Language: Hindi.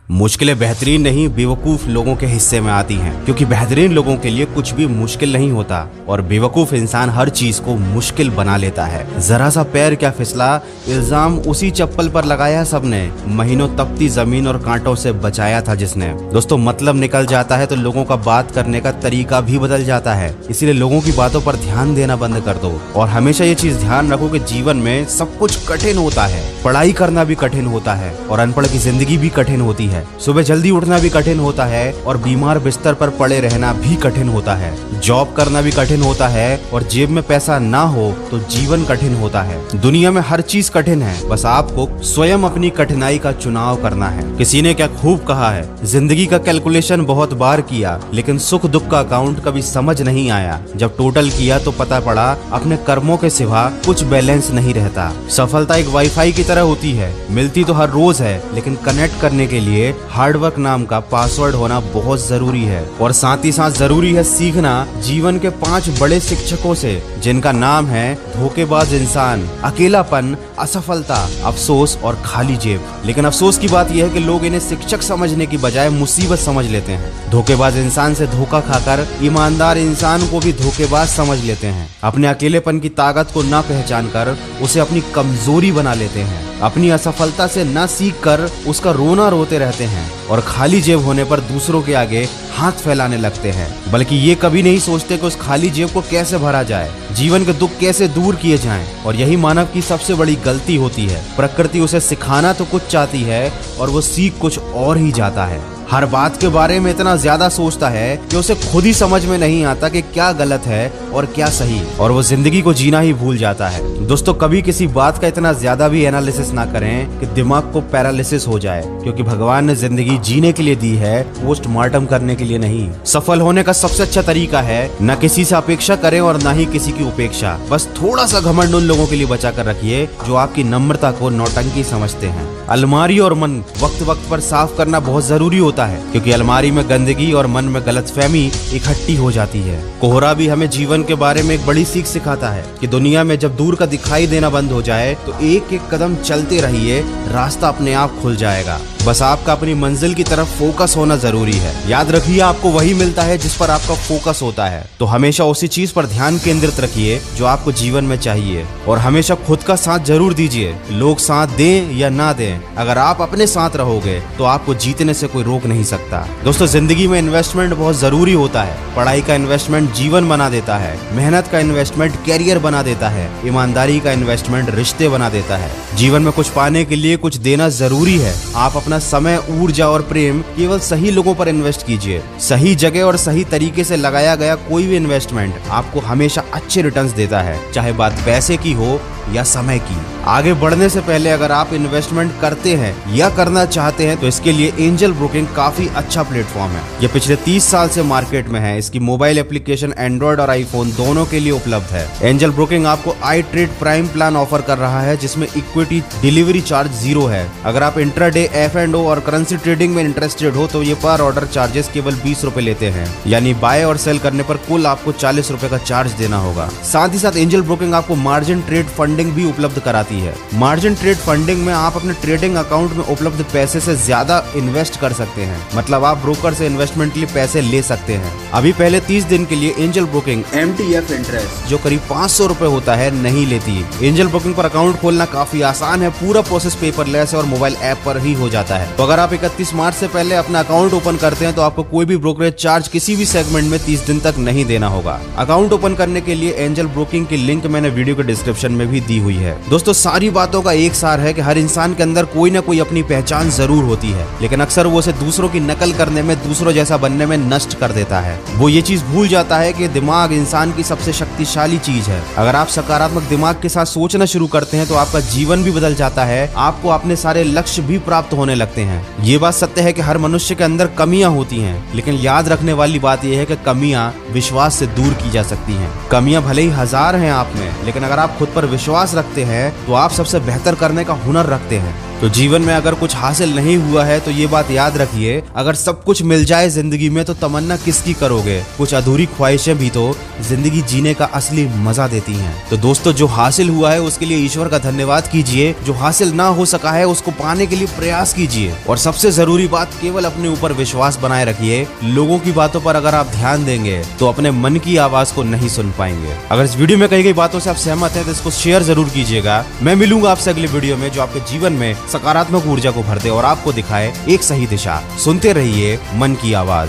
मुश्किलें बेहतरीन नहीं बेवकूफ लोगों के हिस्से में आती हैं, क्योंकि बेहतरीन लोगों के लिए कुछ भी मुश्किल नहीं होता और बेवकूफ इंसान हर चीज को मुश्किल बना लेता है। जरा सा पैर क्या फिसला, इल्जाम उसी चप्पल पर लगाया सबने, महीनों तपती जमीन और कांटों से बचाया था जिसने। दोस्तों, मतलब निकल जाता है तो लोगों का बात करने का तरीका भी बदल जाता है, इसीलिए लोगों की बातों पर ध्यान देना बंद कर दो। और हमेशा ये चीज ध्यान रखो कि जीवन में सब कुछ कठिन होता है, पढ़ाई करना भी कठिन होता है और अनपढ़ की जिंदगी भी कठिन होती है। सुबह जल्दी उठना भी कठिन होता है और बीमार बिस्तर पर पड़े रहना भी कठिन होता है। जॉब करना भी कठिन होता है और जेब में पैसा ना हो तो जीवन कठिन होता है। दुनिया में हर चीज कठिन है, बस आपको स्वयं अपनी कठिनाई का चुनाव करना है। किसी ने क्या खूब कहा है, जिंदगी का कैलकुलेशन बहुत बार किया लेकिन सुख दुख का अकाउंट कभी समझ नहीं आया। जब टोटल किया तो पता पड़ा अपने कर्मों के सिवा कुछ बैलेंस नहीं रहता। सफलता एक वाईफाई की तरह होती है, मिलती तो हर रोज है, लेकिन कनेक्ट करने के लिए हार्डवर्क नाम का पासवर्ड होना बहुत जरूरी है। और साथ ही साथ जरूरी है सीखना जीवन के 5 बड़े शिक्षकों से, जिनका नाम है धोखेबाज इंसान, अकेलापन, असफलता, अफसोस और खाली जेब। लेकिन अफसोस की बात यह है कि लोग इन्हें शिक्षक समझने की बजाय मुसीबत समझ लेते हैं। धोखेबाज इंसान से धोखा खाकर ईमानदार इंसान को भी धोखेबाज समझ लेते हैं। अपने अकेलेपन की ताकत को ना पहचान कर उसे अपनी कमजोरी बना लेते हैं। अपनी असफलता से ना सीख कर उसका रोना रोते रहते हैं और खाली जेब होने पर दूसरों के आगे हाथ फैलाने लगते हैं, बल्कि ये कभी नहीं सोचते कि उस खाली जेब को कैसे भरा जाए, जीवन के दुख कैसे दूर किए जाएं। और यही मानव की सबसे बड़ी गलती होती है। प्रकृति उसे सिखाना तो कुछ चाहती है और वो सीख कुछ और ही जाता है। हर बात के बारे में इतना ज्यादा सोचता है कि उसे खुद ही समझ में नहीं आता कि क्या गलत है और क्या सही, और वो जिंदगी को जीना ही भूल जाता है। दोस्तों, कभी किसी बात का इतना ज्यादा भी एनालिसिस ना करें कि दिमाग को पैरालिसिस हो जाए, क्योंकि भगवान ने जिंदगी जीने के लिए दी है, पोस्टमार्टम करने के लिए नहीं। सफल होने का सबसे अच्छा तरीका है न किसी से अपेक्षा करें और न ही किसी की उपेक्षा। बस थोड़ा सा घमंड उन लोगों के लिए बचा कर रखिए जो आपकी नम्रता को नौटंकी समझते हैं। अलमारी और मन वक्त वक्त पर साफ करना बहुत जरूरी होता है, क्योंकि अलमारी में गंदगी और मन में गलतफहमी इकट्ठी हो जाती है। कोहरा भी हमें जीवन के बारे में एक बड़ी सीख सिखाता है कि दुनिया में जब दूर का दिखाई देना बंद हो जाए तो एक एक कदम चलते रहिए, रास्ता अपने आप खुल जाएगा। बस आपका अपनी मंजिल की तरफ फोकस होना जरूरी है। याद रखिए, आपको वही मिलता है जिस पर आपका फोकस होता है, तो हमेशा उसी चीज पर ध्यान केंद्रित रखिए जो आपको जीवन में चाहिए। और हमेशा खुद का साथ जरूर दीजिए, लोग साथ दें या ना दें, अगर आप अपने साथ रहोगे तो आपको जीतने से कोई रोक नहीं सकता। दोस्तों, जिंदगी में इन्वेस्टमेंट बहुत जरूरी होता है। पढ़ाई का इन्वेस्टमेंट जीवन बना देता है, मेहनत का इन्वेस्टमेंट कैरियर बना देता है, ईमानदारी का इन्वेस्टमेंट रिश्ते बना देता है। जीवन में कुछ पाने के लिए कुछ देना जरूरी है। आप अपना समय, ऊर्जा और प्रेम केवल सही लोगों पर इन्वेस्ट कीजिए। सही जगह और सही तरीके से लगाया गया कोई भी इन्वेस्टमेंट आपको हमेशा अच्छे रिटर्न्स देता है, चाहे बात पैसे की हो या समय की। आगे बढ़ने से पहले अगर आप इन्वेस्टमेंट करते हैं या करना चाहते हैं तो इसके लिए एंजल ब्रोकिंग काफी अच्छा प्लेटफॉर्म है। ये पिछले 30 साल से मार्केट में है। इसकी मोबाइल एप्लीकेशन एंड्रॉइड और आईफोन दोनों के लिए उपलब्ध है। एंजल ब्रोकिंग आपको आई ट्रेड प्राइम प्लान ऑफर कर रहा है, जिसमें इक्विटी डिलीवरी चार्ज 0 है। अगर आप इंट्राडे, F&O और करेंसी ट्रेडिंग में इंटरेस्टेड हो तो ये पर ऑर्डर चार्जेस केवल 20 रुपए लेते हैं, यानी बाय और सेल करने पर कुल आपको 40 रुपए का चार्ज देना होगा। साथ ही साथ एंजल ब्रोकिंग आपको मार्जिन ट्रेड फंडिंग भी उपलब्ध कराती है। मार्जिन ट्रेड फंडिंग में आप अपने ट्रेडिंग अकाउंट में उपलब्ध पैसे से ज्यादा इन्वेस्ट कर सकते हैं, मतलब आप ब्रोकर से इन्वेस्टमेंट के लिए पैसे ले सकते हैं। अभी पहले 30 दिन के लिए एंजल ब्रोकिंग MTF इंटरेस्ट, जो करीब 500 रुपए होता है, नहीं लेती। एंजल ब्रोकिंग पर अकाउंट खोलना काफी आसान है, पूरा प्रोसेस पेपरलेस है और मोबाइल ऐप पर ही हो जाता है। तो अगर आप 31 मार्च से पहले अपना अकाउंट ओपन करते हैं तो आपको कोई भी ब्रोकरेज चार्ज किसी भी सेगमेंट में 30 दिन तक नहीं देना होगा। अकाउंट ओपन करने के लिए एंजल ब्रोकिंग की लिंक मैंने वीडियो के डिस्क्रिप्शन में भी दी हुई है। दोस्तों, सारी बातों का एक सार है कि हर इंसान के अंदर कोई ना कोई अपनी पहचान जरूर होती है, लेकिन अक्सर वो उसे दूसरों की नकल करने में, दूसरों जैसा बनने में नष्ट कर देता है। वो ये चीज भूल जाता है कि दिमाग इंसान की सबसे शक्तिशाली चीज है। अगर आप सकारात्मक दिमाग के साथ सोचना शुरू करते हैं तो आपका जीवन भी बदल जाता है, आपको अपने सारे लक्ष्य भी प्राप्त होने लगते हैं। ये बात सत्य है कि हर मनुष्य के अंदर कमियां होती हैं, लेकिन याद रखने वाली बात यह है कि कमियां विश्वास से दूर की जा सकती हैं। कमियां भले ही 1000 हैं आप में, लेकिन अगर आप खुद पर विश्वास विश्वास रखते हैं तो आप सबसे बेहतर करने का हुनर रखते हैं। तो जीवन में अगर कुछ हासिल नहीं हुआ है तो ये बात याद रखिए, अगर सब कुछ मिल जाए जिंदगी में तो तमन्ना किसकी करोगे। कुछ अधूरी ख्वाहिशें भी तो जिंदगी जीने का असली मजा देती हैं। तो दोस्तों, जो हासिल हुआ है उसके लिए ईश्वर का धन्यवाद कीजिए, जो हासिल ना हो सका है उसको पाने के लिए प्रयास कीजिए, और सबसे जरूरी बात, केवल अपने ऊपर विश्वास बनाए रखिए। लोगों की बातों पर अगर आप ध्यान देंगे तो अपने मन की आवाज को नहीं सुन पाएंगे। अगर इस वीडियो में कही गई बातों से आप सहमत हैं तो इसको शेयर जरूर कीजिएगा। मैं मिलूंगा आपसे अगले वीडियो में जो आपके जीवन में सकारात्मक ऊर्जा को भर दे और आपको दिखाए एक सही दिशा। सुनते रहिए मन की आवाज।